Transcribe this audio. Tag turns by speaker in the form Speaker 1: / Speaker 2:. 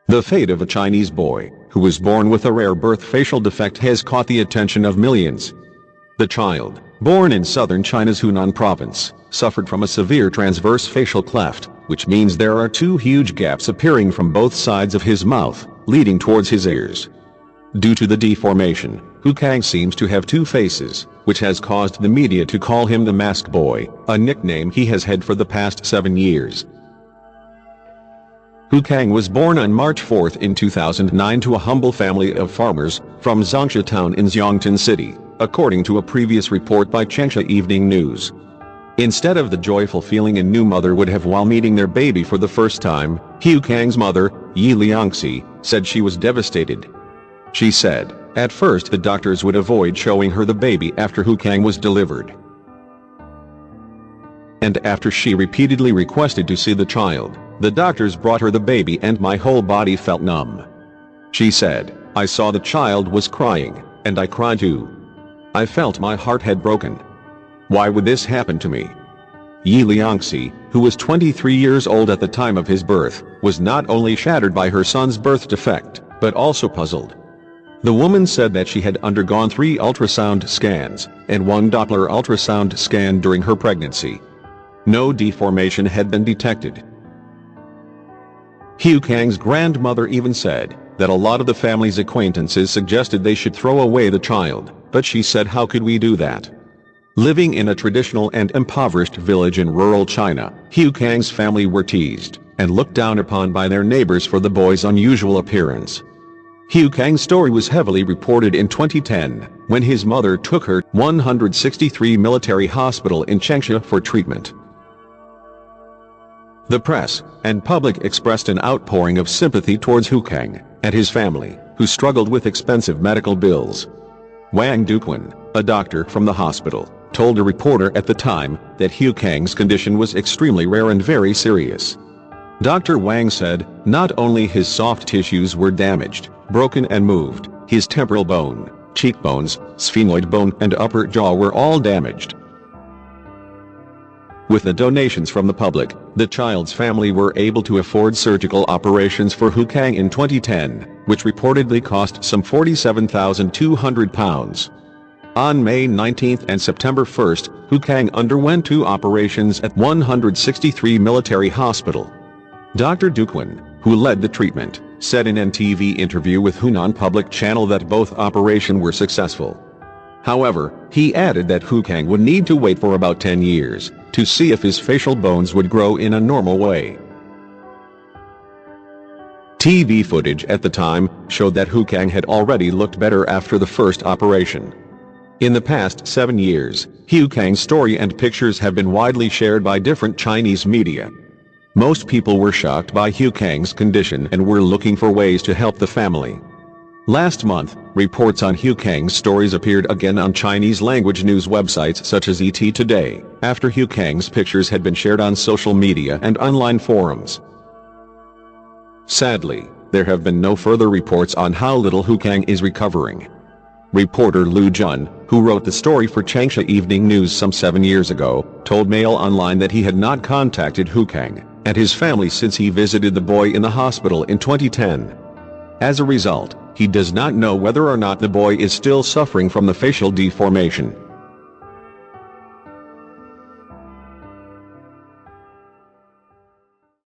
Speaker 1: The fate of a Chinese boy, who was born with a rare birth facial defect, has caught the attention of millions. The child, born in southern China's Hunan province, suffered from a severe transverse facial cleft, which means there are two huge gaps appearing from both sides of his mouth, leading towards his ears. Due to the deformation, Huikang seems to have two faces, which has caused the media to call him the Mask Boy, a nickname he has had for the past 7 years. Huikang was born on March 4 in 2009 to a humble family of farmers from Zhongsha town in Xiongtan City, according to a previous report by Changsha Evening News. Instead of the joyful feeling a new mother would have while meeting their baby for the first time, Huikang's mother, Yi Liangxi, said she was devastated. She said, at first the doctors would avoid showing her the baby after Huikang was delivered. And after she repeatedly requested to see the child, the doctors brought her the baby and my whole body felt numb. She said, I saw the child was crying, and I cried too. I felt my heart had broken. Why would this happen to me? Yi Liangxi, who was 23 years old at the time of his birth, was not only shattered by her son's birth defect, but also puzzled. The woman said that she had undergone 3 ultrasound scans, and 1 Doppler ultrasound scan during her pregnancy. No deformation had been detected. Huikang's grandmother even said that a lot of the family's acquaintances suggested they should throw away the child, but she said, how could we do that? Living in a traditional and impoverished village in rural China, Huikang's family were teased and looked down upon by their neighbors for the boy's unusual appearance. Huikang's story was heavily reported in 2010, when his mother took her 163 military hospital in Changsha for treatment. The press and public expressed an outpouring of sympathy towards Huikang and his family, who struggled with expensive medical bills. Wang Duquan, a doctor from the hospital, told a reporter at the time that Huikang's condition was extremely rare and very serious. Dr. Wang said, not only his soft tissues were damaged, broken and moved, his temporal bone, cheekbones, sphenoid bone and upper jaw were all damaged. With the donations from the public, the child's family were able to afford surgical operations for Huikang in 2010, which reportedly cost some £47,200. On May 19 and September 1, Huikang underwent 2 operations at 163 military hospital. Dr. Duquan, who led the treatment, said in an TV interview with Hunan public channel that both operations were successful. However, he added that Huikang would need to wait for about 10 years to see if his facial bones would grow in a normal way. TV footage at the time showed that Huikang had already looked better after the first operation. In the past 7 years, Huikang's story and pictures have been widely shared by different Chinese media. Most people were shocked by Huikang's condition and were looking for ways to help the family. Last month, reports on Huikang's stories appeared again on Chinese-language news websites such as ET Today, after Huikang's pictures had been shared on social media and online forums. Sadly, there have been no further reports on how little Huikang is recovering. Reporter Lu Jun, who wrote the story for Changsha Evening News some 7 years ago, told Mail Online that he had not contacted Huikang and his family since he visited the boy in the hospital in 2010. As a result, he does not know whether or not the boy is still suffering from the facial deformation.